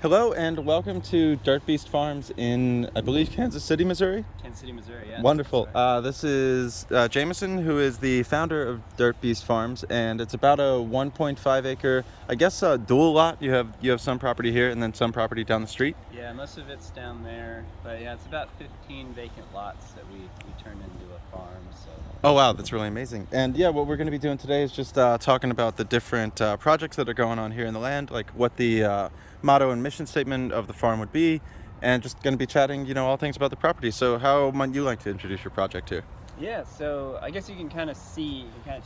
Hello and welcome to DirtBeast Farms in, I believe, Kansas City, Missouri. Kansas City, Missouri, yeah. Wonderful. That's right. This is Jameson, who is the founder of DirtBeast Farms, and it's about a 1.5 acre, I guess, dual lot. You have some property here and then some property down the street. Yeah, most of it's down there, but yeah, it's about 15 vacant lots that we turned into a farm. So Oh wow, that's really amazing. And yeah, what we're going to be doing today is just talking about the different projects that are going on here in the land, like what the motto and mission statement of the farm would be, and just going to be chatting, all things about the property. So how might you like to introduce your project here? yeah, so I guess you can kind of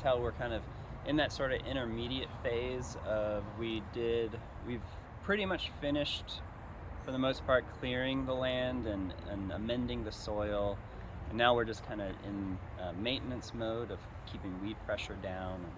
tell we're kind of in that sort of intermediate phase of we've pretty much finished for the most part clearing the land and amending the soil. And now we're just kind of in maintenance mode of keeping weed pressure down and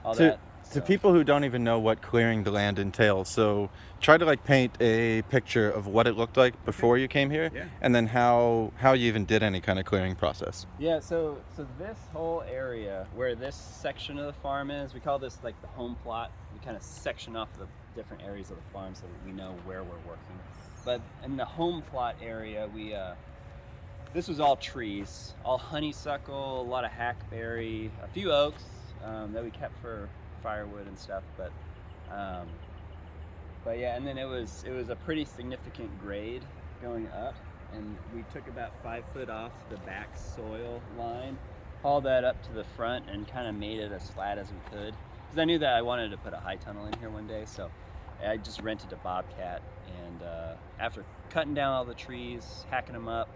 all to that. to So people who don't even know what clearing the land entails, so try to paint a picture of what it looked like before you came here, yeah. and then how you even did any kind of clearing process. Yeah, so this whole area where this section of the farm is, we call this like the home plot. We kind of section off the different areas of the farm so that we know where we're working. But in the home plot area, this was all trees, all honeysuckle, a lot of hackberry, a few oaks that we kept for firewood and stuff. But yeah, and then it was a pretty significant grade going up, and we took about 5 foot off the back soil line, hauled that up to the front, and kind of made it as flat as we could. Because I knew that I wanted to put a high tunnel in here one day, so I just rented a Bobcat, and after cutting down all the trees, hacking them up,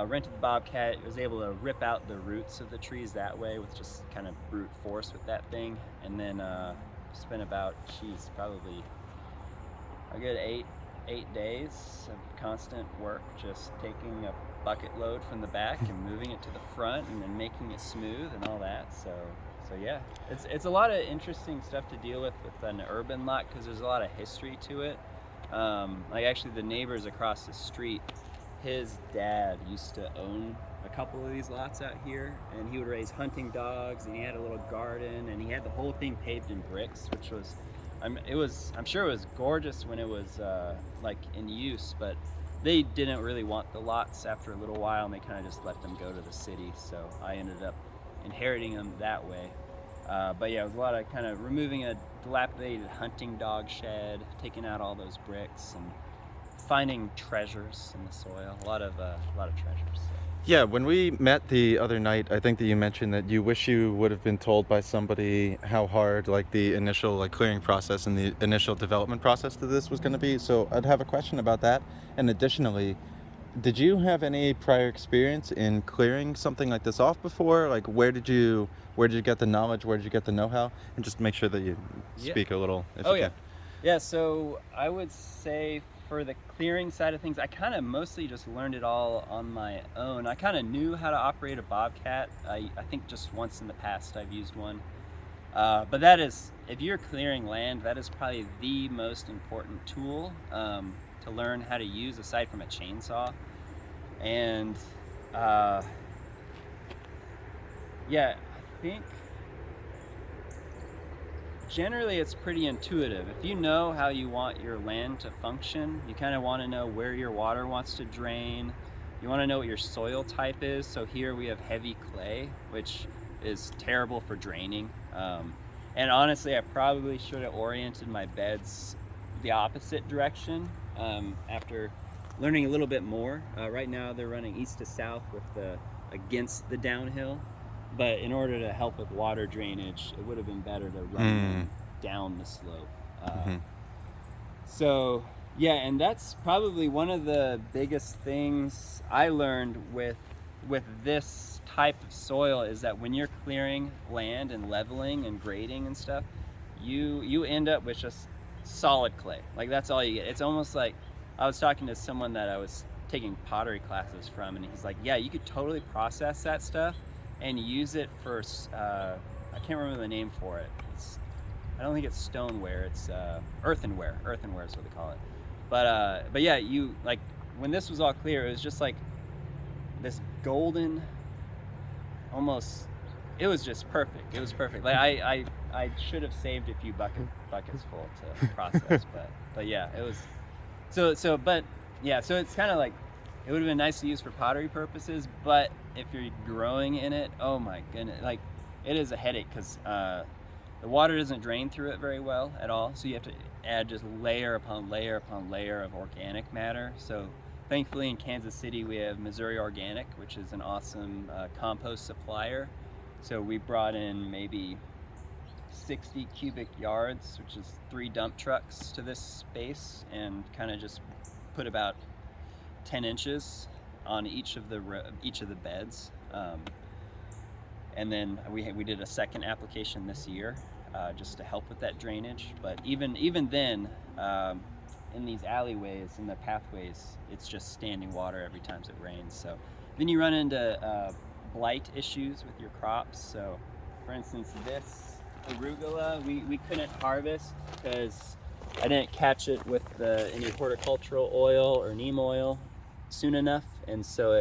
rented the Bobcat, was able to rip out the roots of the trees that way with just kind of brute force with that thing, and then spent about, probably a good eight days of constant work, just taking a bucket load from the back and moving it to the front and then making it smooth and all that. So yeah, it's a lot of interesting stuff to deal with an urban lot because there's a lot of history to it. Like actually the neighbors across the street, his dad used to own a couple of these lots out here, and he would raise hunting dogs, and he had a little garden, and he had the whole thing paved in bricks, which was I'm sure it was gorgeous when it was like in use, but they didn't really want the lots after a little while, and they kind of just let them go to the city. So I ended up inheriting them that way. But yeah, it was a lot of kind of removing a dilapidated hunting dog shed, taking out all those bricks, and finding treasures in the soil. A lot of treasures. So. Yeah, when we met the other night, I think that you mentioned that you wish you would have been told by somebody how hard the initial clearing process and the initial development process to this was going to be. So I'd have a question about that. And additionally, did you have any prior experience in clearing something like this off before? Like where did you get the knowledge? Where did you get the know-how? And just make sure that you Yeah. speak a little if Oh you yeah. can. Yeah, so I would say for the clearing side of things, I kind of mostly just learned it all on my own. I kind of knew how to operate a Bobcat. I think just once in the past I've used one. But that is, if you're clearing land, that is probably the most important tool to learn how to use aside from a chainsaw. And yeah, I think generally it's pretty intuitive. If you know how you want your land to function, you kind of want to know where your water wants to drain. You want to know what your soil type is. So here we have heavy clay, which is terrible for draining. And honestly, I probably should have oriented my beds the opposite direction after learning a little bit more. Right now they're running east to south against the downhill. But in order to help with water drainage, it would have been better to run them down the slope. Mm-hmm. So yeah, and that's probably one of the biggest things I learned with this type of soil is that when you're clearing land and leveling and grading and stuff, you end up with just solid clay. Like that's all you get. It's almost like I was talking to someone that I was taking pottery classes from, and he's like, yeah, you could totally process that stuff and use it for I can't remember the name for it. I don't think it's stoneware. It's earthenware. Earthenware is what they call it. But yeah, you like when this was all clear, it was just like this golden, almost. It was just perfect. It was perfect. Like I should have saved a few buckets full to process, but yeah, it was But yeah, so it's kind of like, it would have been nice to use for pottery purposes, but if you're growing in it, oh my goodness, like it is a headache because the water doesn't drain through it very well at all. So you have to add just layer upon layer upon layer of organic matter. So thankfully in Kansas City we have Missouri Organic, which is an awesome compost supplier. So we brought in maybe 60 cubic yards, which is 3 dump trucks to this space, and kind of just put about 10 inches on each of the beds, and then we did a second application this year just to help with that drainage. But even then, in these alleyways, in the pathways, it's just standing water every time it rains. So then you run into blight issues with your crops. So for instance, this arugula we couldn't harvest because I didn't catch it with any horticultural oil or neem oil soon enough, and so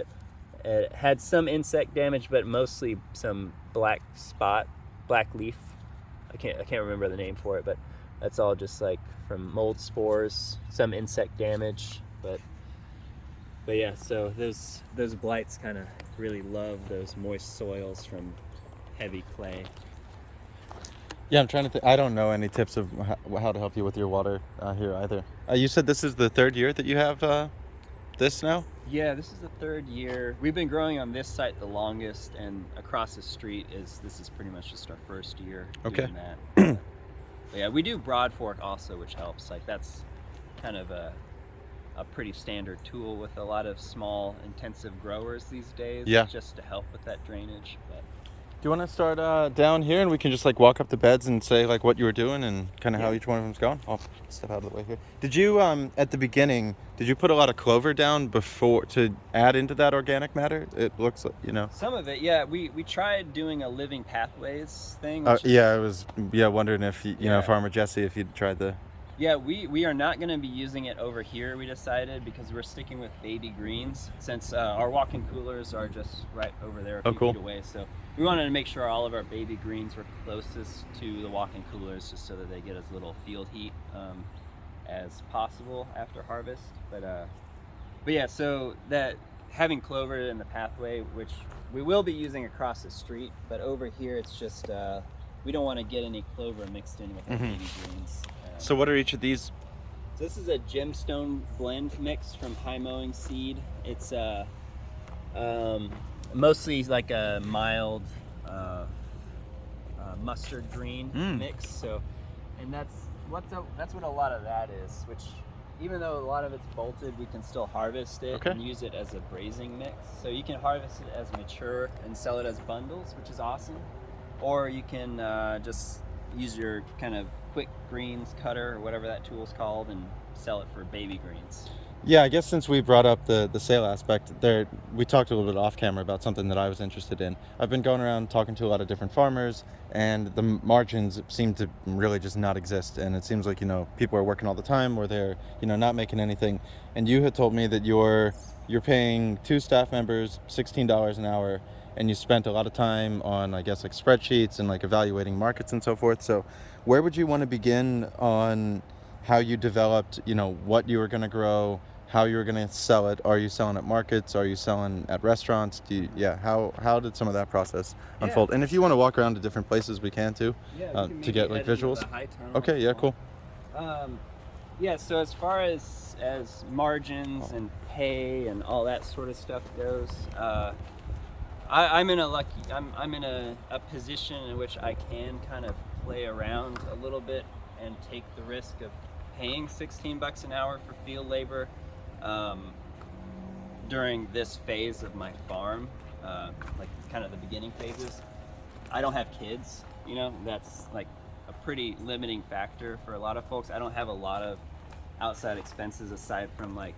it had some insect damage, but mostly some black leaf. I can't remember the name for it, but that's all just like from mold spores, some insect damage. But yeah, so those blights kind of really love those moist soils from heavy clay. Yeah, I'm trying to think. I don't know any tips of how to help you with your water here either. You said this is the third year that you have this now? Yeah, this is the third year. We've been growing on this site the longest, and across the street this is pretty much just our first year doing that. But yeah, we do Broad Fork also, which helps. Like that's kind of a pretty standard tool with a lot of small intensive growers these days. Yeah. Just to help with that drainage. But Do you want to start down here, and we can just like walk up the beds and say like what you were doing and kind of how each one of them's going? I'll step out of the way here. Did you at the beginning, did you put a lot of clover down before to add into that organic matter? It looks like, some of it, yeah. We tried doing a living pathways thing. Yeah, I was wondering if Farmer Jesse, if you'd tried the. Yeah, we are not going to be using it over here, we decided, because we're sticking with baby greens, since our walk-in coolers are just right over there a few feet away. So we wanted to make sure all of our baby greens were closest to the walk-in coolers, just so that they get as little field heat as possible after harvest. But yeah, so that having clover in the pathway, which we will be using across the street, but over here it's just we don't want to get any clover mixed in with our baby greens. So what are each of these? So this is a gemstone blend mix from High Mowing Seed. It's mostly like a mild mustard green mix. So, and that's what a lot of that is. Which, even though a lot of it's bolted, we can still harvest it and use it as a braising mix. So you can harvest it as mature and sell it as bundles, which is awesome. Or you can just use your kind of quick greens cutter or whatever that tool's called and sell it for baby greens. Yeah, I guess since we brought up the sale aspect there, we talked a little bit off camera about something that I was interested in. I've been going around talking to a lot of different farmers, and the margins seem to really just not exist. And it seems like, people are working all the time, or they're, not making anything. And you had told me that you're paying 2 staff members $16 an hour, and you spent a lot of time on, I guess, like spreadsheets and like evaluating markets and so forth. So where would you want to begin on how you developed, what you were going to grow, how you were going to sell it? Are you selling at markets? Are you selling at restaurants? How did some of that process unfold? And if you want to walk around to different places, we can too, to get like visuals. Okay, yeah, cool. Yeah, so as far as margins and pay and all that sort of stuff goes, I'm in a position in which I can kind of play around a little bit and take the risk of paying $16 an hour for field labor during this phase of my farm, like kind of the beginning phases. I don't have kids, that's like a pretty limiting factor for a lot of folks. I don't have a lot of outside expenses aside from like,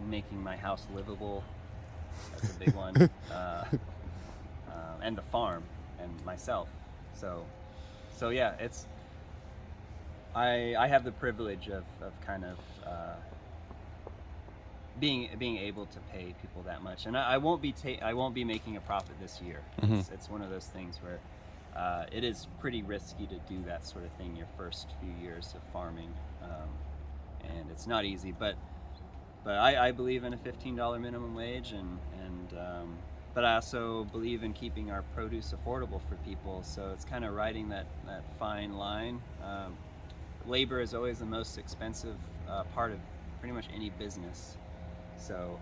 making my house livable. That's a big one. And the farm and myself. So yeah, I have the privilege of kind of being able to pay people that much, and I won't be making a profit this year. It's one of those things where it is pretty risky to do that sort of thing your first few years of farming, and it's not easy. But I believe in a $15 minimum wage, and but I also believe in keeping our produce affordable for people. So it's kind of riding that fine line. Labor is always the most expensive part of pretty much any business. So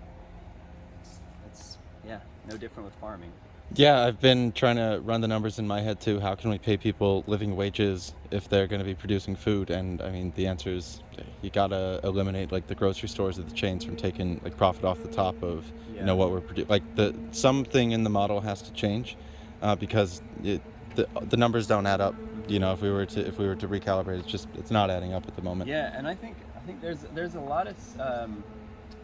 it's yeah, no different with farming. Yeah, I've been trying to run the numbers in my head too. How can we pay people living wages if they're going to be producing food? And I mean, the answer is you gotta eliminate like the grocery stores or the chains from taking like profit off the top of what we're producing. Like something in the model has to change because the numbers don't add up. If we were to recalibrate, it's not adding up at the moment. Yeah, and I think there's a lot of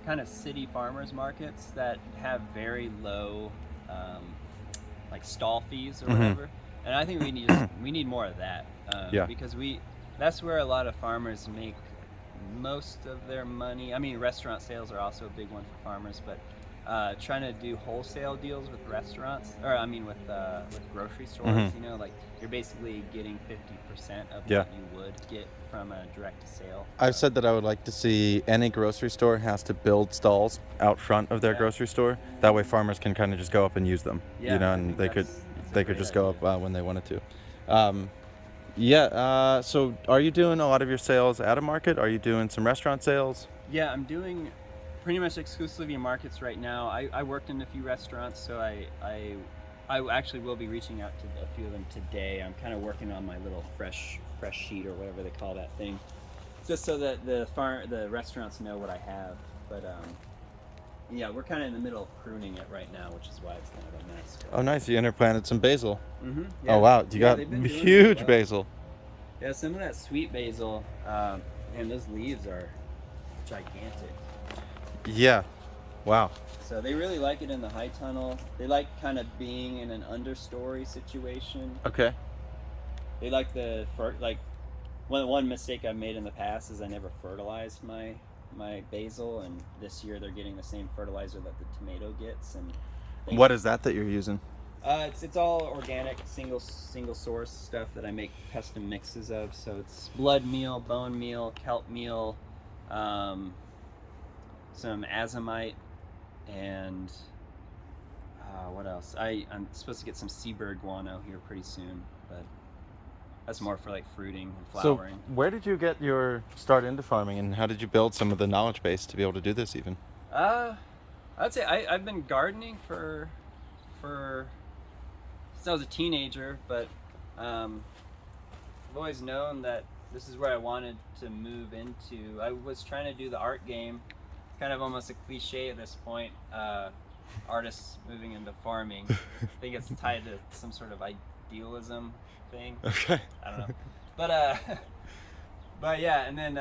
kind of city farmers markets that have very low like stall fees or whatever, and I think we need more of that because that's where a lot of farmers make most of their money. I mean, restaurant sales are also a big one for farmers, but trying to do wholesale deals with restaurants, or I mean with grocery stores, like you're basically getting 50% of what you would get from a direct sale. I've said that I would like to see any grocery store has to build stalls out front of their grocery store. That way farmers can kind of just go up and use them, and they could just go up when they wanted to. So are you doing a lot of your sales at a market? Are you doing some restaurant sales? Yeah, I'm doing pretty much exclusively markets right now. I worked in a few restaurants, so I actually will be reaching out to a few of them today. I'm kind of working on my little fresh sheet or whatever they call that thing, just so that the restaurants know what I have. But we're kind of in the middle of pruning it right now, which is why it's kind of a mess. Oh, nice! You interplanted some basil. Yeah. Oh wow, you got huge basil. Yeah, some of that sweet basil, and those leaves are gigantic. Yeah, wow. So they really like it in the high tunnel. They like kind of being in an understory situation. Okay. They like one mistake I've made in the past is I never fertilized my basil, and this year they're getting the same fertilizer that the tomato gets. And what is that you're using? It's all organic, single source stuff that I make custom mixes of. So it's blood meal, bone meal, kelp meal, some azomite, and what else? I'm supposed to get some seabird guano here pretty soon, but that's more for like fruiting and flowering. So where did you get your start into farming, and how did you build some of the knowledge base to be able to do this even? I'd say I've been gardening for since I was a teenager, but I've always known that this is where I wanted to move into. I was trying to do the art game. It's kind of almost a cliche at this point, artists moving into farming. I think it's tied to some sort of idealism thing. Okay. I don't know. But yeah, and then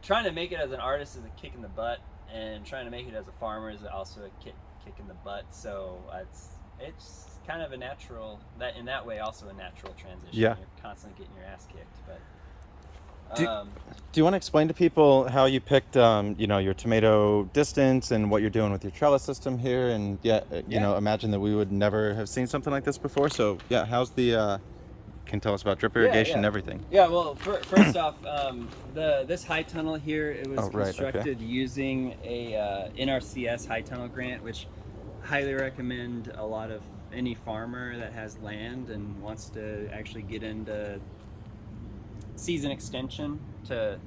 trying to make it as an artist is a kick in the butt, and trying to make it as a farmer is also a kick in the butt. So it's kind of a natural, that in that way also a natural transition. Yeah. You're constantly getting your ass kicked, but do you want to explain to people how you picked your tomato distance and what you're doing with your trellis system here? And imagine that we would never have seen something like this before. So how's the can tell us about drip irrigation and everything? Yeah, well, first off, this high tunnel here, it was constructed using a NRCS high tunnel grant, which I highly recommend a lot of any farmer that has land and wants to actually get into season extension to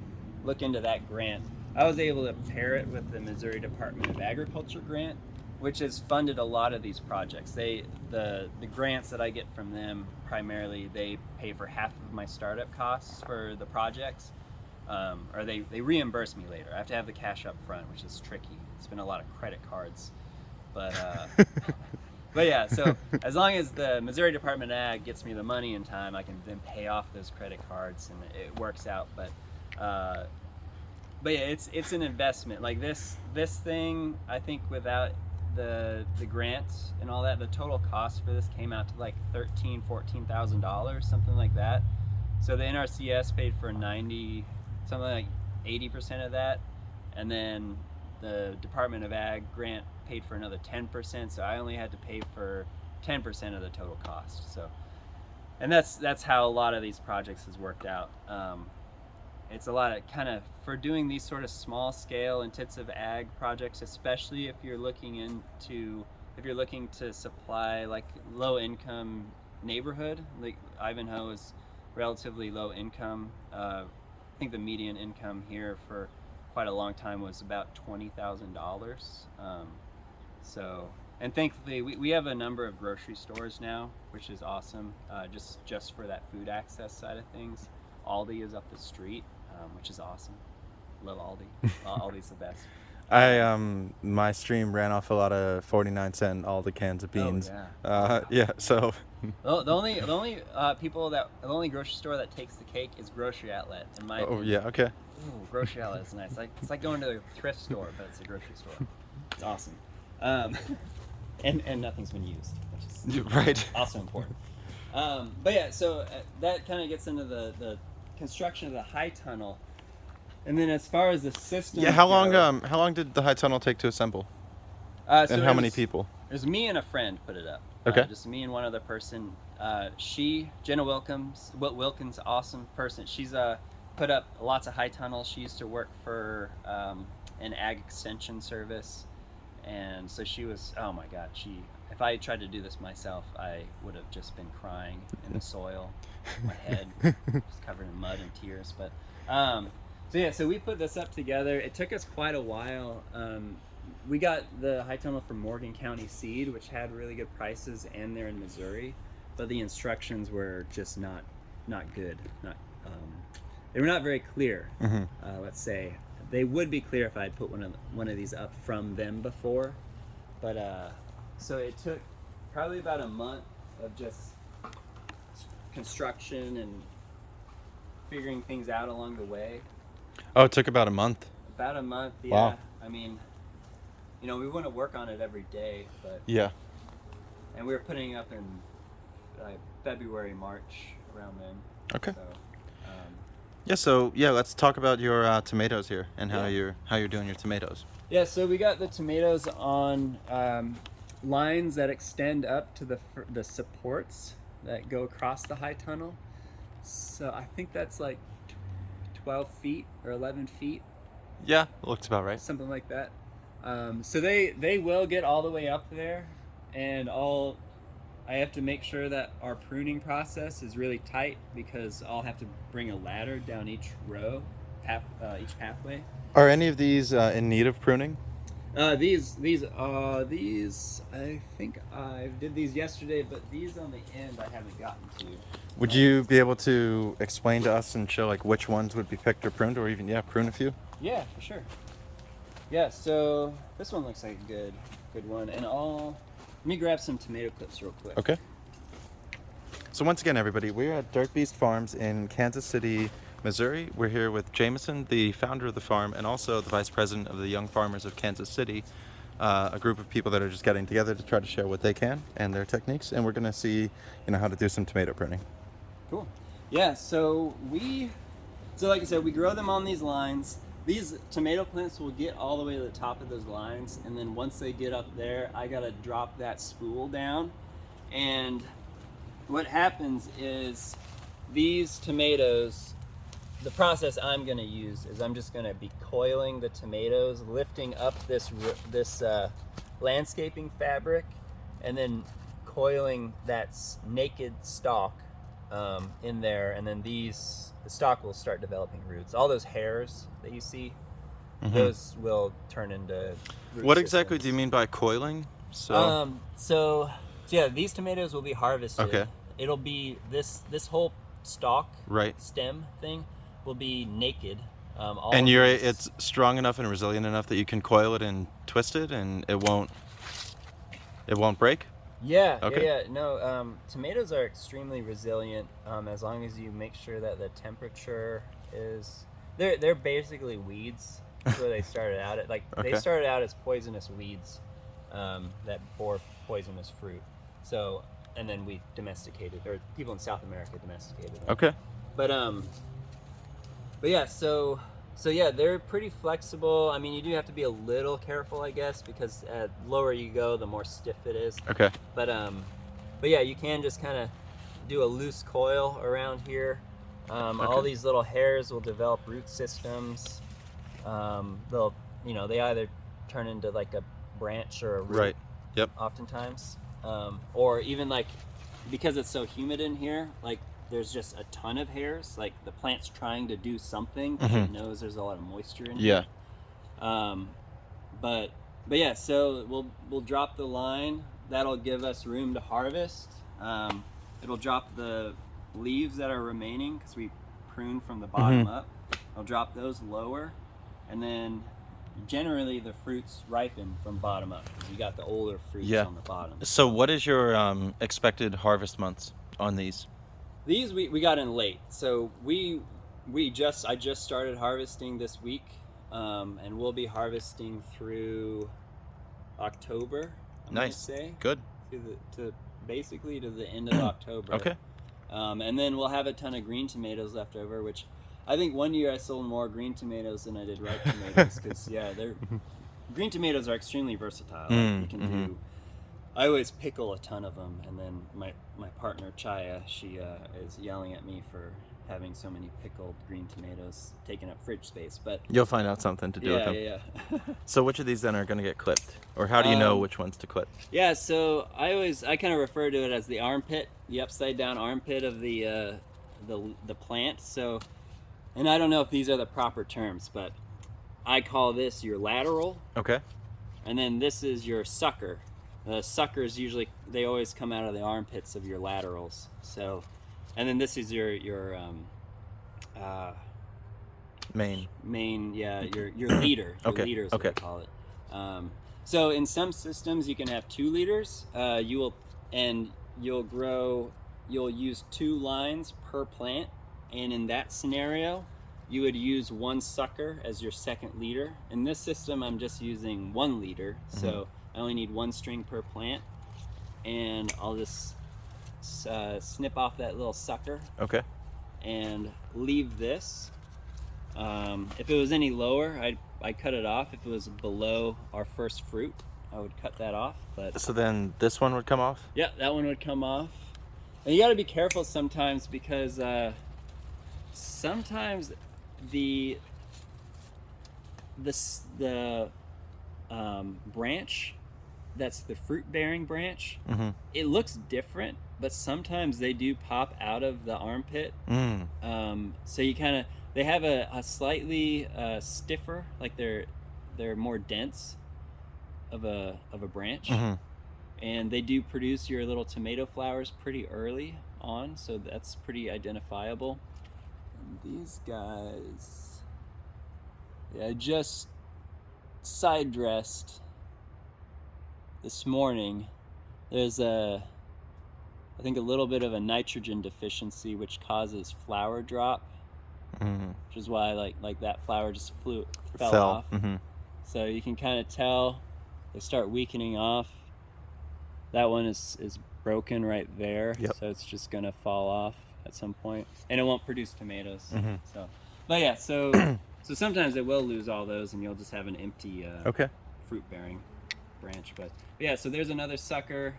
look into that grant. I was able to pair it with the Missouri Department of Agriculture grant, which has funded a lot of these projects. The grants that I get from them, primarily they pay for half of my startup costs for the projects, or they reimburse me later. I have to have the cash up front, which is tricky. It's been a lot of credit cards, but but yeah, so as long as the Missouri Department of Ag gets me the money in time, I can then pay off those credit cards, and it works out. But yeah, it's an investment. Like this thing, I think without the grants and all that, the total cost for this came out to like $14,000, something like that. So the NRCS paid for 90, something like 80% of that, and then the Department of Ag grant paid for another 10%. So I only had to pay for 10% of the total cost. So, and that's how a lot of these projects has worked out. it's a lot of kind of for doing these sort of small scale intensive ag projects, especially if you're looking to supply like low income neighborhood. Like Ivanhoe is relatively low income. I think the median income here for quite a long time was about $20,000. So, and thankfully we have a number of grocery stores now, which is awesome. Just for that food access side of things. Aldi is up the street, which is awesome. Love Aldi. Aldi's the best. My stream ran off a lot of 49-cent all the cans of beans. Yeah, so The only grocery store that takes the cake is Grocery Outlet, in my opinion. yeah, okay. Ooh, Grocery Outlet is nice. It's like going to a thrift store, but it's a grocery store. It's awesome. And nothing's been used, which is Right. also important. But yeah, so that kind of gets into the construction of the high tunnel, and then as far as the system. Yeah, how long did the high tunnel take to assemble? And how many people? There's me and a friend put it up. Okay. Just me and one other person. Jenna Wilkins, awesome person. She's put up lots of high tunnels. She used to work for an ag extension service, and so she was. Oh my God, If I tried to do this myself, I would have just been crying in the soil, my head just covered in mud and tears. But so we put this up together. It took us quite a while. We got the high tunnel from Morgan County Seed, which had really good prices, and they're in Missouri, but the instructions were just not good. They were not very clear. Let's say they would be clear if I'd put one of these up from them before, but so it took probably about a month of just construction and figuring things out along the way. Oh, it took about a month. About a month, yeah. Wow. I mean, we wouldn't work on it every day, but Yeah. and we were putting it up in February, March, around then. Okay. So, Let's talk about your tomatoes here and how Yeah. you're doing your tomatoes. yeah, so we got the tomatoes on lines that extend up to the supports that go across the high tunnel. So I think that's like 12 feet or 11 feet, Yeah, looks about right. something like that. So they will get all the way up there, and I have to make sure that our pruning process is really tight, because I'll have to bring a ladder down each row, each pathway. Are any of these in need of pruning? These I think I did these yesterday, but these on the end I haven't gotten to. Would you be able to explain to us and show like which ones would be picked or pruned, or even prune a few? Yeah, for sure. Yeah, so this one looks like a good one, and let me grab some tomato clips real quick. Okay. So once again, everybody, we're at DirtBeast Farms in Kansas City, Missouri. We're here with Jameson, the founder of the farm, and also the vice president of the Young Farmers of Kansas City, a group of people that are just getting together to try to share what they can and their techniques. And we're going to see, how to do some tomato pruning. Cool. Yeah, so like I said, we grow them on these lines. These tomato plants will get all the way to the top of those lines, and then once they get up there, I gotta drop that spool down. And what happens is these tomatoes, the process I'm gonna use is I'm just gonna be coiling the tomatoes, lifting up this landscaping fabric, and then coiling that naked stalk in there, and then the stalk will start developing roots. All those hairs that you see, those will turn into root What exactly systems. do you mean by coiling? So yeah, these tomatoes will be harvested. Okay. It'll be this whole stalk, Right. stem thing will be naked. And it's strong enough and resilient enough that you can coil it and twist it, and it won't break. Yeah, Okay. yeah. No, tomatoes are extremely resilient as long as you make sure that the temperature is. They're basically weeds. That's where they started out at. Like Okay. they started out as poisonous weeds that bore poisonous fruit. So, and then we domesticated, or people in South America domesticated them. Okay. But yeah. So yeah, they're pretty flexible. I mean, you do have to be a little careful, I guess, because the lower you go, the more stiff it is. Okay. But yeah, you can just kind of do a loose coil around here, All these little hairs will develop root systems. They'll, they either turn into like a branch or a root. Right. Yep. Oftentimes, or even like because it's so humid in here, like there's just a ton of hairs. Like the plant's trying to do something because it knows there's a lot of moisture in here. But yeah, so we'll drop the line. That'll give us room to harvest. It'll drop the leaves that are remaining because we prune from the bottom up. I'll drop those lower, and then generally the fruits ripen from bottom up because you got the older fruits on the bottom. So what is your expected harvest months on these? These we got in late, so I just started harvesting this week, and we'll be harvesting through October. I'm gonna say good to basically to the end of October. Okay. And then we'll have a ton of green tomatoes left over, which I think one year I sold more green tomatoes than I did ripe tomatoes because green tomatoes are extremely versatile. Like you can do. I always pickle a ton of them, and then my partner Chaya, she is yelling at me for having so many pickled green tomatoes taking up fridge space. But you'll find out something to do with them. Yeah. So which of these then are going to get clipped, or how do you know which ones to clip? Yeah, so I kind of refer to it as the armpit, the upside down armpit of the plant. So, and I don't know if these are the proper terms, but I call this your lateral. Okay. And then this is your sucker. The suckers they always come out of the armpits of your laterals. So, and then this is your main, yeah, your leader. Your leader is what I call it. So in some systems you can have 2 leaders. You'll use 2 lines per plant, and in that scenario, you would use 1 sucker as your second leader. In this system, I'm just using 1 leader, so I only need 1 string per plant, and I'll just snip off that little sucker. Okay. And leave this. If it was any lower, I'd cut it off. If it was below our first fruit, I would cut that off. But so then this one would come off? Yeah, that one would come off. And you got to be careful sometimes because sometimes the branch that's the fruit-bearing branch, it looks different, but sometimes they do pop out of the armpit. So you kind of, they have a slightly stiffer, like they're more dense of a branch, and they do produce your little tomato flowers pretty early on, so that's pretty identifiable. And these guys, I just side dressed this morning. There's I think a little bit of a nitrogen deficiency which causes flower drop, which is why like that flower just fell off. So you can kind of tell they start weakening off. That one is broken right there, so it's just gonna fall off at some point, and it won't produce tomatoes. So, but yeah, so sometimes it will lose all those, and you'll just have an empty fruit-bearing branch. But yeah, so there's another sucker.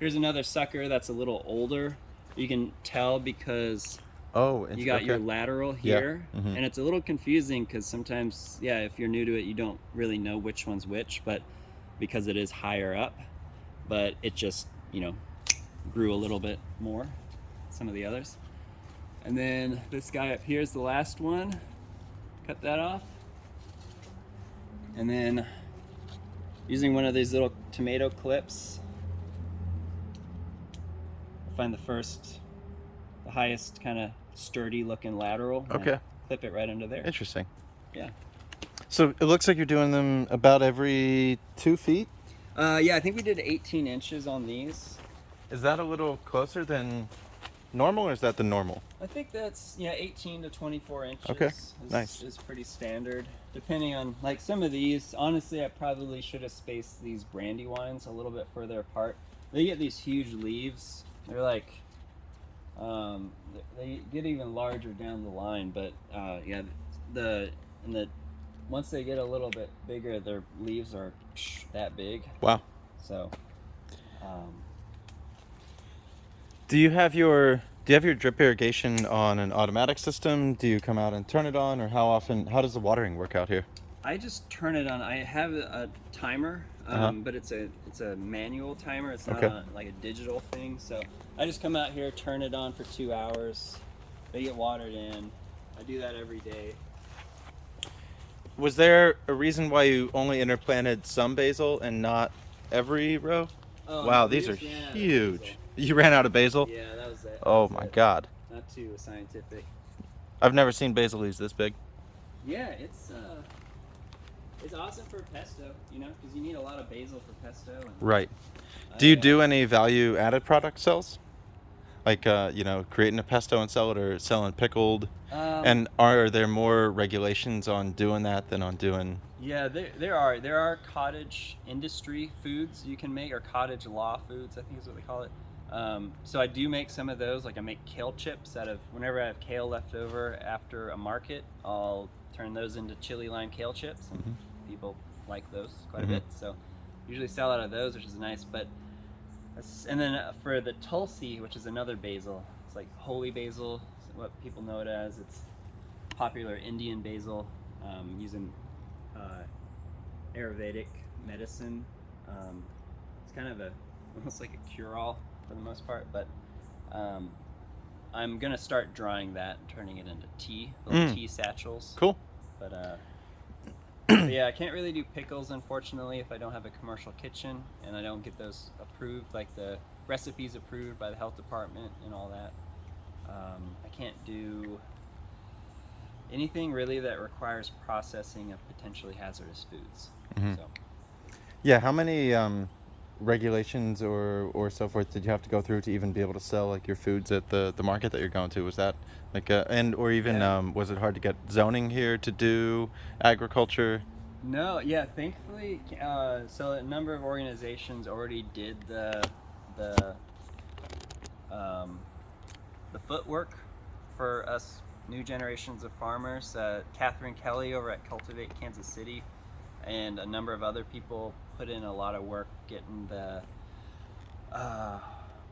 Here's another sucker that's a little older. You can tell because you got your lateral here, and it's a little confusing because sometimes, if you're new to it, you don't really know which one's which, but because it is higher up, but it just, grew a little bit more, some of the others. And then this guy up here is the last one. Cut that off. And then using one of these little tomato clips, I find the highest kind of sturdy looking lateral. Clip it right under there. Interesting. Yeah. So it looks like you're doing them about every 2 feet? Yeah, I think we did 18 inches on these. Is that a little closer than normal, or is that the normal? I think that's 18 to 24 inches. Okay, nice. Is pretty standard. Depending on, like, some of these, honestly, I probably should have spaced these Brandywines a little bit further apart. They get these huge leaves. They're like, they get even larger down the line, but once they get a little bit bigger, their leaves are that big. Wow. So, do Do you have your drip irrigation on an automatic system? Do you come out and turn it on, or how does the watering work out here? I just turn it on. I have a timer, Uh-huh. but it's a manual timer. It's not Okay. like a digital thing. So I just come out here, turn it on for 2 hours. They get watered in. I do that every day. Was there a reason why you only interplanted some basil and not every row? Oh Wow, no, we these are just ran out of huge. basil. You ran out of basil? Yeah, that was it. That Oh was my it. God. Not too scientific. I've never seen basil leaves this big. Yeah, it's awesome for pesto, because you need a lot of basil for pesto. And Right. Do you I, do any value added product sales? Like, creating a pesto and sell it, or selling pickled? And are there more regulations on doing that than on doing? Yeah, there are cottage industry foods you can make, or cottage law foods, I think is what they call it. So I do make some of those. Like I make kale chips out of whenever I have kale left over after a market, I'll turn those into chili lime kale chips, and Mhm. people like those quite Mhm. a bit. So usually sell out of those, which is nice. But and then for the Tulsi, which is another basil, it's like holy basil, is what people know it as. It's popular Indian basil, using uh, Ayurvedic medicine. It's kind of almost like a cure-all for the most part, but um, I'm gonna start drying that and turning it into little tea satchels. Cool. But yeah, I can't really do pickles, unfortunately, if I don't have a commercial kitchen and I don't get those approved, like the recipes approved by the health department and all that. I can't do anything really that requires processing of potentially hazardous foods. Mhm. So Yeah, how many regulations or so forth did you have to go through to even be able to sell like your foods at the market that you're going to? Was that like and or even yeah. was it hard to get zoning here to do agriculture? No, yeah, thankfully, so a number of organizations already did the um, the footwork for us new generations of farmers. Catherine Kelly over at Cultivate Kansas City, and a number of other people put in a lot of work getting the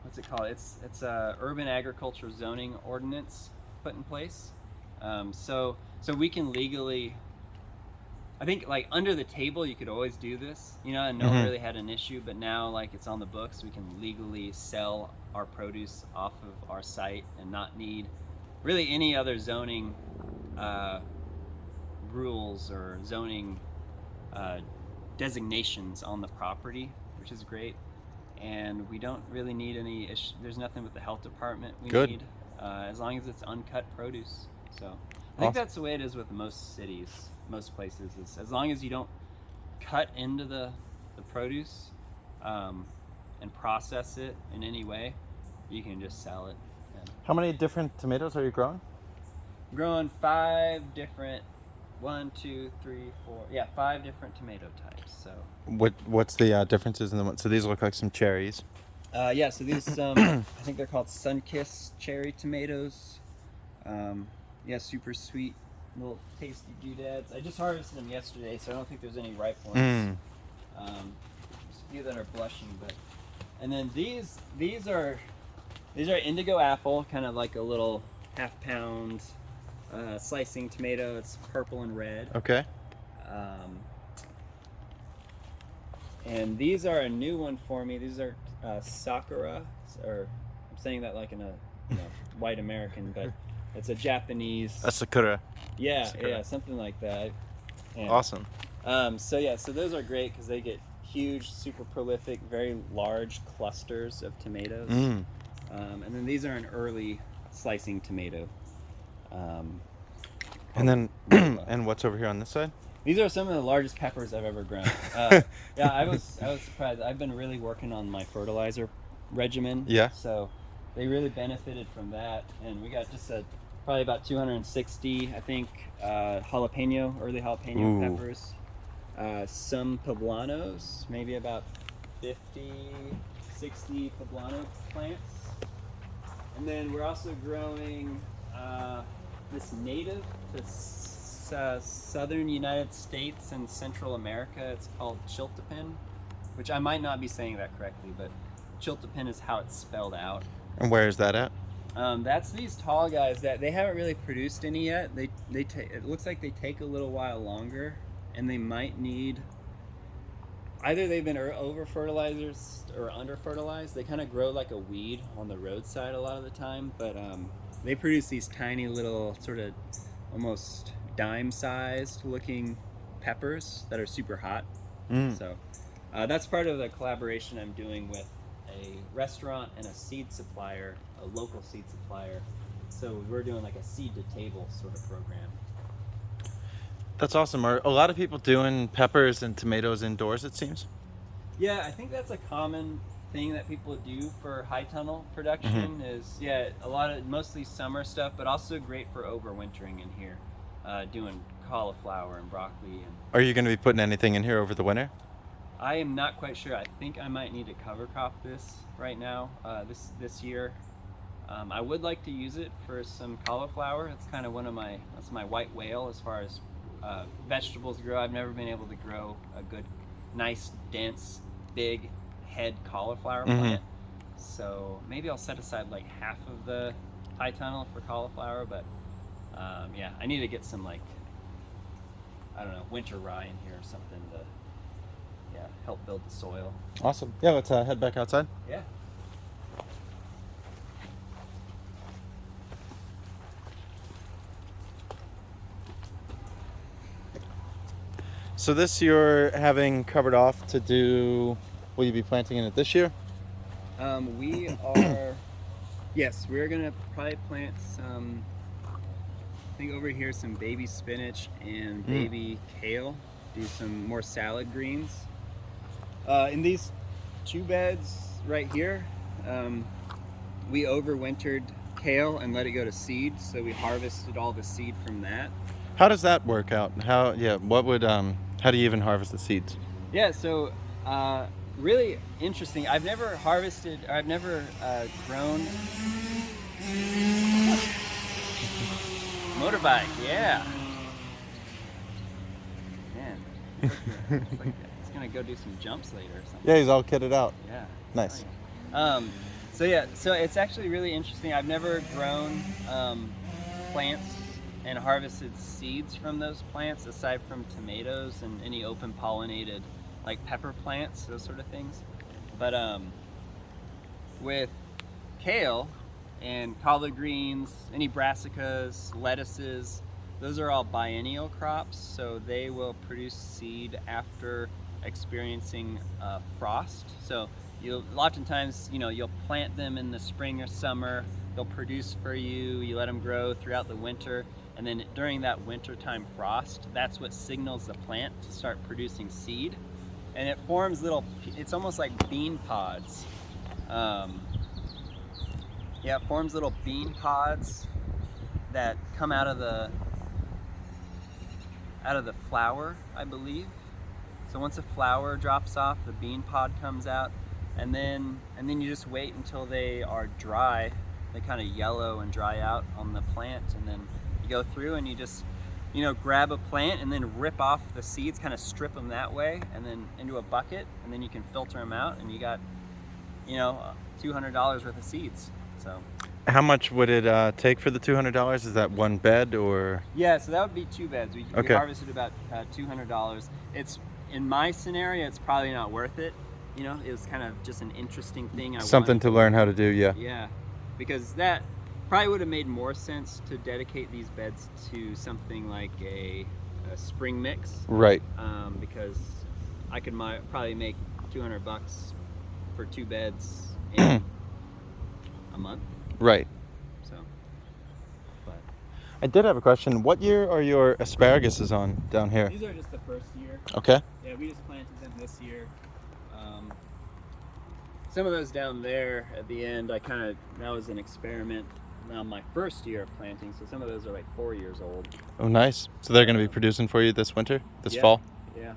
what's it called? It's a urban agriculture zoning ordinance put in place. So we can legally, I think, like under the table you could always do this, and no one Mhm. really had an issue. But now, like, it's on the books, we can legally sell our produce off of our site and not need really any other zoning uh, rules or zoning uh, designations on the property, which is great. And we don't really need any issue. There's nothing with the health department we Good. need, as long as it's uncut produce. So I think Awesome. that's the way it is with most cities, most places. Is as long as you don't cut into the produce, and process it in any way, you can just sell it. And How many different tomatoes are you growing? I'm growing 5 different tomato types. So What's the differences in the one? So these look like some cherries. yeah, so these I think they're called Sunkiss cherry tomatoes. Yeah, super sweet, little tasty doodads. I just harvested them yesterday, so I don't think there's any ripe ones. Mm. Just a few that are blushing, and then these are indigo apple, kind of like a little half-pound slicing tomato. It's purple and red. Okay. And these are a new one for me. These are Sakura, or I'm saying that like in a white American, but it's a Japanese. A sakura. Yeah, Sakura. yeah, something like that. Yeah. Awesome. So those are great because they get huge, super prolific, very large clusters of tomatoes. Mm. And then these are an early slicing tomato. And then and what's over here on this side? These are some of the largest peppers I've ever grown. Yeah, I was surprised. I've been really working on my fertilizer regimen. Yeah. So they really benefited from that, and we got just probably about 260, I think, early jalapeno Ooh. peppers. Some poblanos, maybe about 50, 60 poblano plants. And then we're also growing this native to southern United States and Central America. It's called chiltepin, which I might not be saying that correctly, but chiltepin is how it's spelled out. And where is that at? That's these tall guys that they haven't really produced any yet. It looks like they take a little while longer, and they might need either they've been over fertilized or under fertilized. They kind of grow like a weed on the roadside a lot of the time, but they produce these tiny little sort of almost dime-sized looking peppers that are super hot. So that's part of the collaboration I'm doing with a restaurant and a seed supplier, a local seed supplier. So we're doing like a seed to table sort of program. That's awesome. Are a lot of people doing peppers and tomatoes indoors, it seems? Yeah, I think that's a common thing that people do for high tunnel production is, a lot of mostly summer stuff, but also great for overwintering in here, doing cauliflower and broccoli. And Are you going to be putting anything in here over the winter? I am not quite sure. I think I might need to cover crop this right now, this year. I would like to use it for some cauliflower. It's kind of that's my white whale as far as vegetables grow. I've never been able to grow a good, nice, dense, big head cauliflower plant. So maybe I'll set aside like half of the high tunnel for cauliflower, but I need to get some like, I don't know, winter rye in here or something to help build the soil. Awesome. Yeah, let's head back outside. Yeah. So this you're having covered off to do, will you be planting in it this year? We are, yes, we're gonna probably plant some, I think over here, some baby spinach and baby kale, do some more salad greens. In these 2 beds right here, we overwintered kale and let it go to seed, so we harvested all the seed from that. How does that work out? How do you even harvest the seeds? Yeah, so really interesting. I've never harvested, or I've never grown. Motorbike, yeah. Man, it's like it's gonna go do some jumps later or something. Yeah, he's all kitted out. Yeah. Nice. So it's actually really interesting. I've never grown plants and harvested seeds from those plants aside from tomatoes and any open pollinated like pepper plants, those sort of things. But with kale and collard greens, any brassicas, lettuces, those are all biennial crops, so they will produce seed after experiencing frost. So oftentimes, you'll plant them in the spring or summer, they'll produce for you, you let them grow throughout the winter, and then during that wintertime frost, that's what signals the plant to start producing seed. And it forms it's almost like bean pods. It forms little bean pods that come out of the flower, I believe. So once a flower drops off, the bean pod comes out, and then you just wait until they are dry. They kind of yellow and dry out on the plant, and then you go through and you just grab a plant and then rip off the seeds, kind of strip them that way, and then into a bucket, and then you can filter them out, and you got $200 worth of seeds. So how much would it take for the $200? Is that one bed or? Yeah, so that would be 2 beds. We harvested about $200. It's, in my scenario, it's probably not worth it. It was kind of just an interesting thing. Something to learn how to do, yeah. Yeah, because that probably would have made more sense to dedicate these beds to something like a spring mix. Right. Because I could probably make $200 for 2 beds in a month. Right. So, but I did have a question. What year are your asparaguses on down here? these are just the first year. Okay. Yeah, we just planted them this year. Some of those down there at the end, that was an experiment on my first year of planting. So some of those are like 4 years old. Oh, nice. So they're going to be producing for you this winter, this fall? Yeah.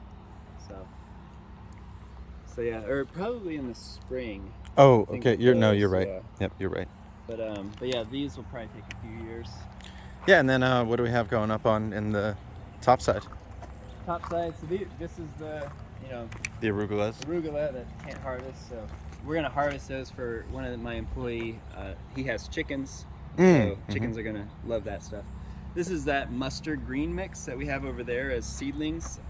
So yeah, or probably in the spring. Oh, okay. You're right. Yeah. Yep, you're right. But yeah, these will probably take a few years. Yeah, and then what do we have going up in the top side? Top side. So this is the The arugulas. arugula that can't harvest. So we're gonna harvest those for one of my employee. He has chickens, Mm, so chickens are gonna love that stuff. This is that mustard green mix that we have over there as seedlings.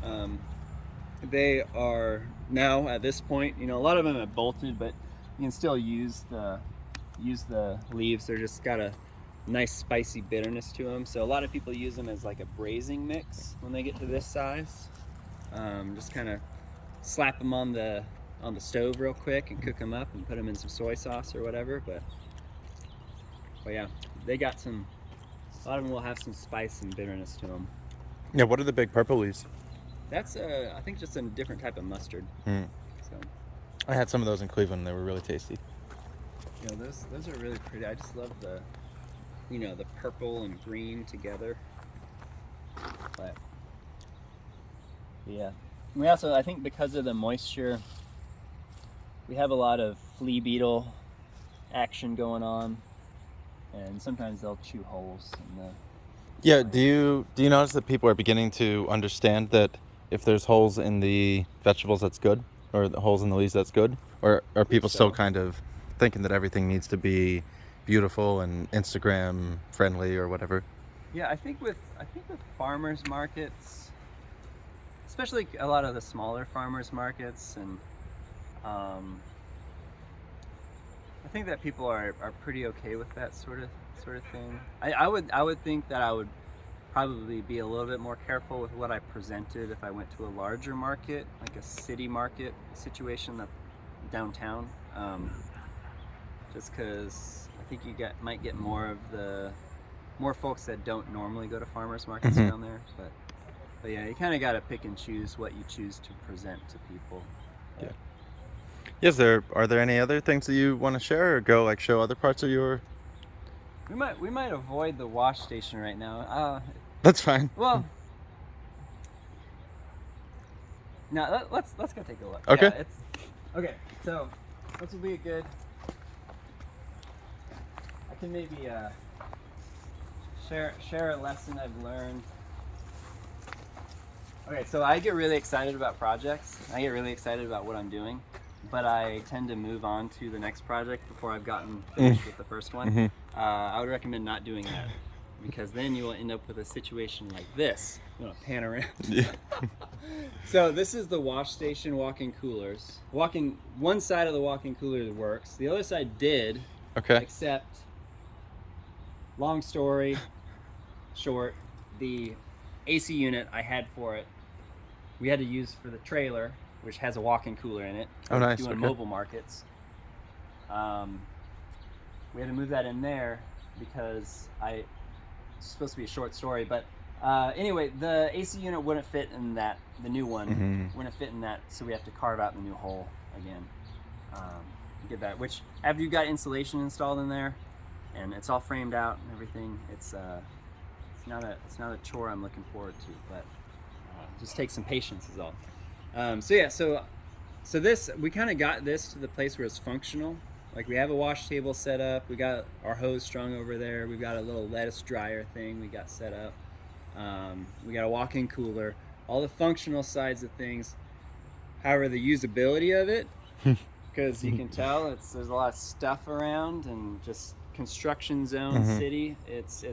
They are now at this point, a lot of them have bolted, but you can still use the leaves. They're just got a nice spicy bitterness to them. So a lot of people use them as like a braising mix when they get to this size. Just kind of slap them on the stove real quick and cook them up and put them in some soy sauce or whatever. But yeah, they got some. A lot of them will have some spice and bitterness to them. Yeah, what are the big purple leaves? That's I think just a different type of mustard. Mm. So I had some of those in Cleveland. They were really tasty. those are really pretty. I just love the the purple and green together. But yeah, we also, I think because of the moisture, we have a lot of flea beetle action going on, and sometimes they'll chew holes in the. Yeah, do you notice that people are beginning to understand that if there's holes in the vegetables, that's good, or the holes in the leaves, that's good, or are people still kind of thinking that everything needs to be beautiful and Instagram friendly or whatever? Yeah, I think with farmers markets, especially a lot of the smaller farmers markets, and I think that people are pretty okay with that sort of thing. I would think that I would probably be a little bit more careful with what I presented if I went to a larger market, like a city market situation, that downtown. Just because I think you might get more folks that don't normally go to farmers markets Mhm. down there. But yeah, you kind of got to pick and choose what you choose to present to people. Yeah. Yes, are there any other things that you want to share, or go like show other parts of your? We might avoid the wash station right now. That's fine. Well, now let's go take a look. Okay. Yeah, okay. So this will be a good. I can maybe share a lesson I've learned. Okay, so I get really excited about projects. I get really excited about what I'm doing, but I tend to move on to the next project before I've gotten finished with the first one. Mhm. I would recommend not doing that, because then you will end up with a situation like this. I'm gonna pan around. Yeah. So this is the wash station walk-in coolers. One side of the walk-in cooler works. The other side did, Okay. except, long story short, the AC unit I had for it, we had to use for the trailer, which has a walk-in cooler in it. Oh, nice. Doing Okay. mobile markets. We had to move that in there because it's supposed to be a short story, but anyway, the AC unit wouldn't fit in that. The new one wouldn't fit in that, so we have to carve out the new hole again. Get that. Which, after you got insulation installed in there, and it's all framed out and everything, it's not a chore I'm looking forward to, but just takes some patience is all. So this, we kind of got this to the place where it's functional. Like, we have a wash table set up, we got our hose strung over there, we've got a little lettuce dryer thing we got set up, we got a walk-in cooler, all the functional sides of things. However, the usability of it, because you can tell there's a lot of stuff around, and just construction zone city, it's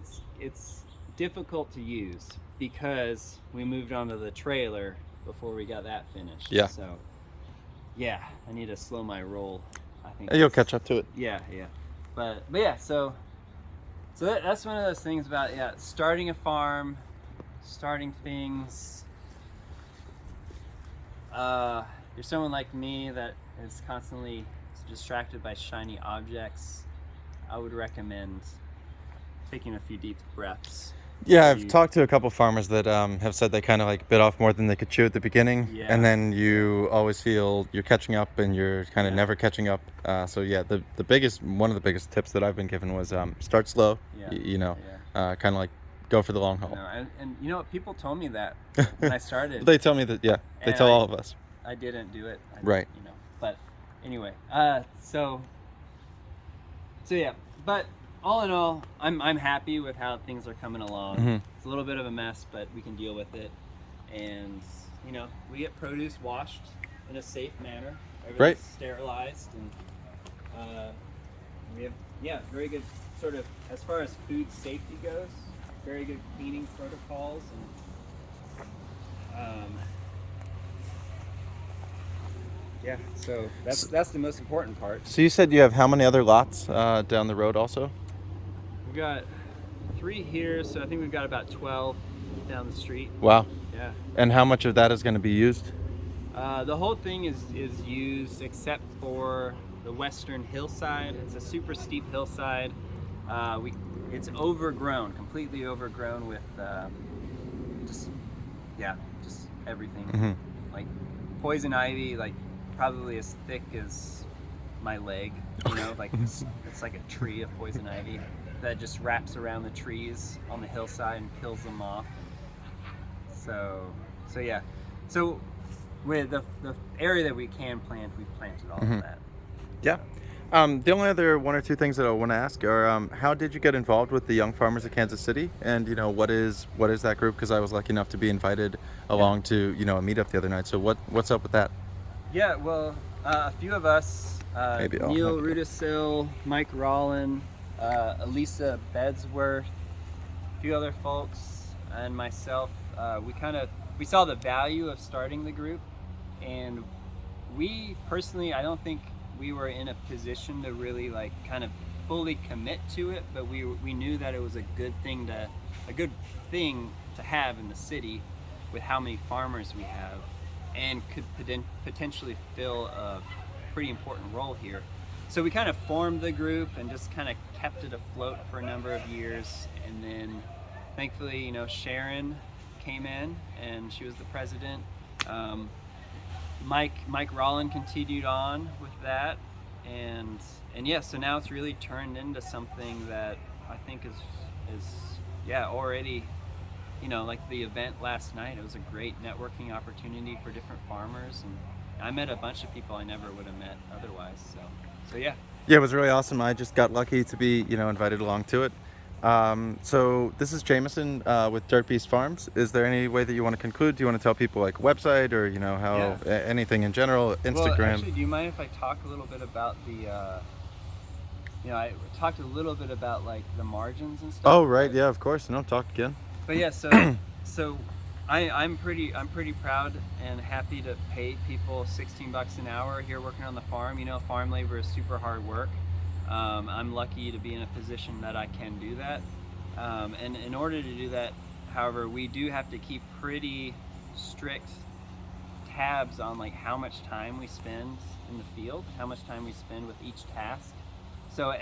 difficult to use because we moved onto the trailer before we got that finished. Yeah. So yeah, I need to slow my roll. I think You'll catch up to it. Yeah. But yeah, so that's one of those things about starting a farm, starting things. You're someone like me that is constantly distracted by shiny objects. I would recommend taking a few deep breaths. Yeah, I've talked to a couple farmers that have said they kind of like bit off more than they could chew at the beginning, and then you always feel you're catching up, and you're kind of never catching up. So yeah, one of the biggest tips that I've been given was start slow. Kind of like go for the long haul. And you know what? People told me that when I started. They tell me that. Yeah, they tell all of us. I didn't do it. Right. But anyway, so yeah, but. All in all, I'm happy with how things are coming along. It's a little bit of a mess, but we can deal with it. And we get produce washed in a safe manner. Right. Everything's sterilized, and we have very good sort of, as far as food safety goes, very good cleaning protocols, and so that's the most important part. So you said you have how many other lots down the road also? We've got 3 here, so I think we've got about 12 down the street. Wow. Yeah. And how much of that is going to be used? The whole thing is used except for the western hillside. It's a super steep hillside. It's overgrown, completely overgrown with just everything. Mm-hmm. Like poison ivy, like probably as thick as my leg. You know, like it's like a tree of poison ivy that just wraps around the trees on the hillside and kills them off. So yeah. So with the area that we can plant, we've planted all of that. Yeah. The only other 1 or 2 things that I want to ask are, how did you get involved with the Young Farmers of Kansas City? And, what is that group? Because I was lucky enough to be invited along to, a meetup the other night. So what's up with that? Yeah, well, a few of us, Maybe I'll Neil have to- Rudisil, Mike Rollin, Elisa Bedsworth, a few other folks, and myself, we saw the value of starting the group, and we personally, I don't think we were in a position to really like kind of fully commit to it, but we knew that it was a good thing to have in the city with how many farmers we have, and could potentially fill a pretty important role here. So we kind of formed the group and just kind of kept it afloat for a number of years, and then thankfully, Sharon came in and she was the president. Mike Rollin continued on with that, and yeah, so now it's really turned into something that I think is already, like the event last night, it was a great networking opportunity for different farmers, and I met a bunch of people I never would have met otherwise. So yeah. Yeah, it was really awesome. I just got lucky to be, invited along to it. So this is Jameson with DirtBeast Farms. Is there any way that you want to conclude? Do you want to tell people like website or how anything in general, Instagram? Well, actually, do you mind if I talk a little bit about I talked a little bit about like the margins and stuff. Oh right, yeah, of course. No, talk again. But yeah, so I'm pretty proud and happy to pay people $16 an hour here working on the farm. Farm labor is super hard work. I'm lucky to be in a position that I can do that. And in order to do that, however, we do have to keep pretty strict tabs on like how much time we spend in the field, how much time we spend with each task. So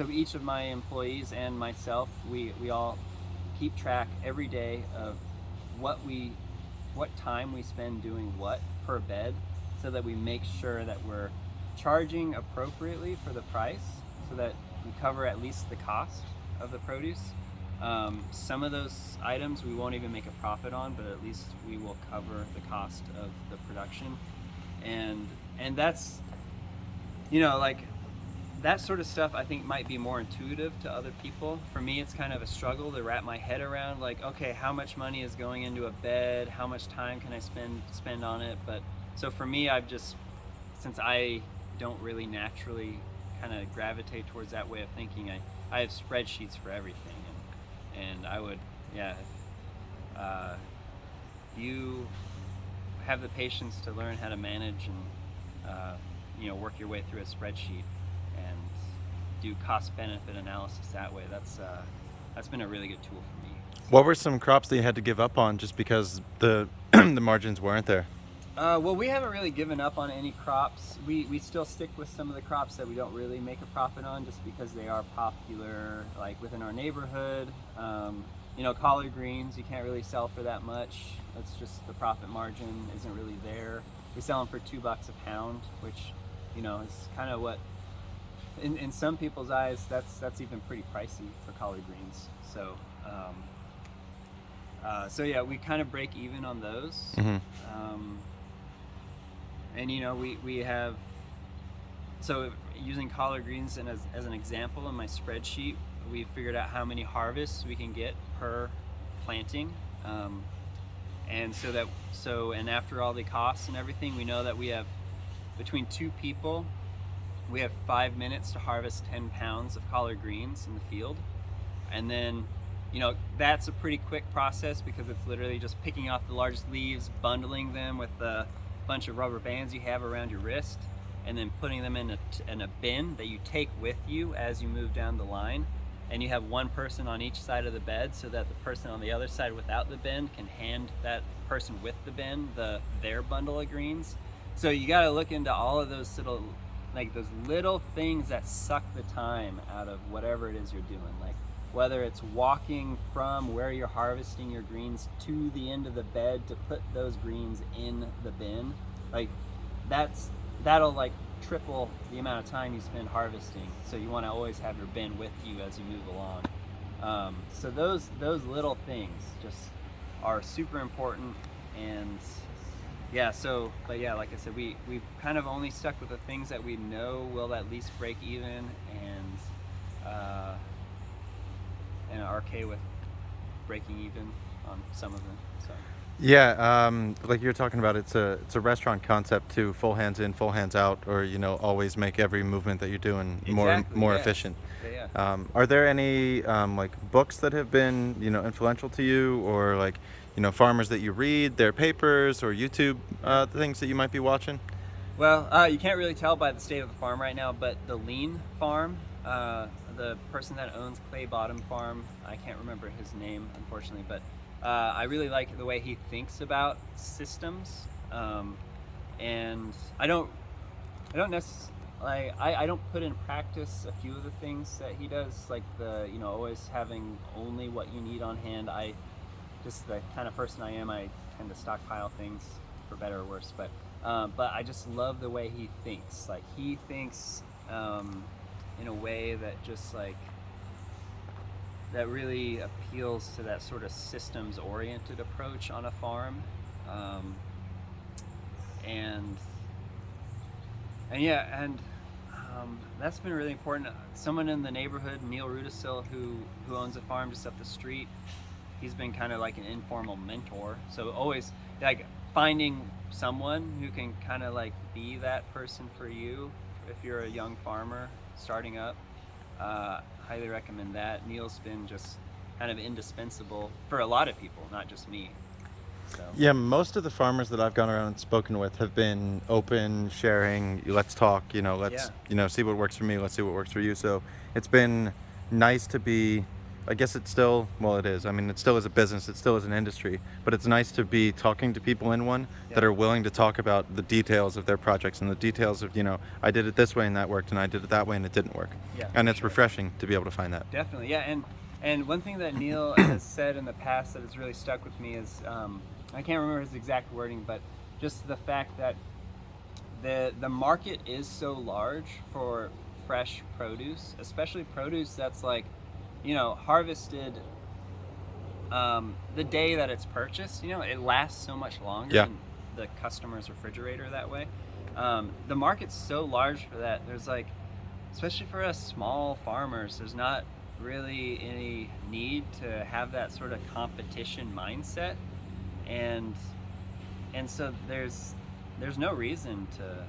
each of my employees and myself, we all keep track every day of what time we spend doing what per bed, so that we make sure that we're charging appropriately for the price, so that we cover at least the cost of the produce. Some of those items we won't even make a profit on, but at least we will cover the cost of the production. And that's, like that sort of stuff I think might be more intuitive to other people. For me, it's kind of a struggle to wrap my head around, like, okay, how much money is going into a bed? How much time can I spend on it? But so for me, since I don't really naturally kind of gravitate towards that way of thinking, I have spreadsheets for everything, and I would, if you have the patience to learn how to manage and work your way through a spreadsheet and do cost-benefit analysis that way, that's been a really good tool for me. What were some crops that you had to give up on just because the the margins weren't there? Well, we haven't really given up on any crops. We still stick with some of the crops that we don't really make a profit on, just because they are popular, like within our neighborhood. Collard greens, you can't really sell for that much. That's just, the profit margin isn't really there. We sell them for $2 a pound, which, is kind of what, in some people's eyes, that's even pretty pricey for collard greens. So yeah, we kind of break even on those. Mm-hmm. And we have, so using collard greens and as an example in my spreadsheet, we figured out how many harvests we can get per planting, and and after all the costs and everything, we know that we have between 2 people, we have 5 minutes to harvest 10 pounds of collard greens in the field. And then, that's a pretty quick process because it's literally just picking off the largest leaves, bundling them with a bunch of rubber bands you have around your wrist, and then putting them in a bin that you take with you as you move down the line. And you have one person on each side of the bed so that the person on the other side without the bin can hand that person with the bin their bundle of greens. So you got to look into all of those little things that suck the time out of whatever it is you're doing. Like whether it's walking from where you're harvesting your greens to the end of the bed to put those greens in the bin, like that'll like triple the amount of time you spend harvesting. So you want to always have your bin with you as you move along. So those little things just are super important. And but like I said, we've kind of only stuck with the things that we know will at least break even, and are okay with breaking even on some of them. So. Yeah, like you're talking about, it's a restaurant concept too. Full hands in, full hands out, or always make every movement that you're doing more efficient. Yeah. Are there any like books that have been influential to you, or like farmers that you read, their papers, or YouTube things that you might be watching? Well, you can't really tell by the state of the farm right now, but the Lean Farm, the person that owns Clay Bottom Farm, I can't remember his name unfortunately, but I really like the way he thinks about systems, and I don't necessarily, I don't put in practice a few of the things that he does, like always having only what you need on hand. Just the kind of person I am, I tend to stockpile things for better or worse, but I just love the way he thinks. Like he thinks in a way that just like that really appeals to that sort of systems-oriented approach on a farm, and that's been really important. Someone in the neighborhood, Neil Rudisil, who owns a farm just up the street, he's been kind of like an informal mentor. So always like finding someone who can kind of like be that person for you if you're a young farmer starting up. Highly recommend that. Neil's been just kind of indispensable for a lot of people, not just me. So. Yeah, most of the farmers that I've gone around and spoken with have been open, sharing, let's talk, let's see what works for me, let's see what works for you. So it's been nice to be, I guess it's still, well, it is. I mean, it still is a business, it still is an industry, but it's nice to be talking to people in one that are willing to talk about the details of their projects and the details of, I did it this way and that worked, and I did it that way and it didn't work. Yeah, and it's refreshing to be able to find that. Definitely, yeah. And one thing that Neil has said in the past that has really stuck with me is, I can't remember his exact wording, but just the fact that the market is so large for fresh produce, especially produce that's like, harvested the day that it's purchased. It lasts so much longer than the customer's refrigerator that way. The market's so large for that. There's like, especially for us small farmers, there's not really any need to have that sort of competition mindset, and so there's no reason to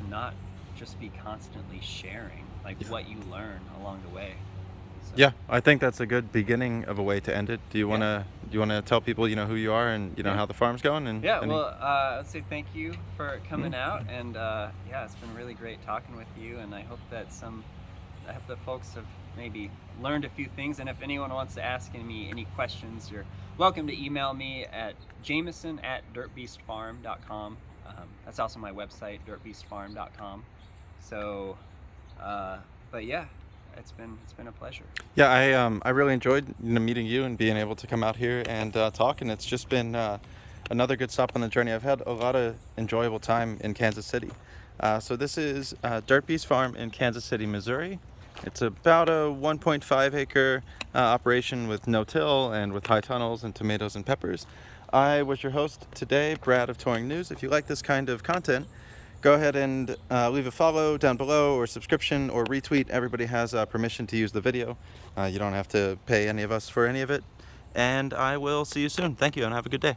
not just be constantly sharing what you learn along the way. So. Yeah, I think that's a good beginning of a way to end it. Do you want to tell people who you are and how the farm's going? And let's say thank you for coming out, and it's been really great talking with you, and I hope that folks have maybe learned a few things. And if anyone wants to ask me any questions, you're welcome to email me at Jameson@DirtBeastFarm.com. That's also my website, DirtBeastFarm.com. So, but yeah. It's been a pleasure. Yeah, I really enjoyed meeting you and being able to come out here and talk, and it's just been another good stop on the journey. I've had a lot of enjoyable time in Kansas City. So this is DirtBeast Farm in Kansas City, Missouri. It's about a 1.5 acre operation with no-till and with high tunnels and tomatoes and peppers. I was your host today, Brad of Touring News. If you like this kind of content, go ahead and leave a follow down below, or subscription, or retweet. Everybody has permission to use the video. You don't have to pay any of us for any of it. And I will see you soon. Thank you, and have a good day.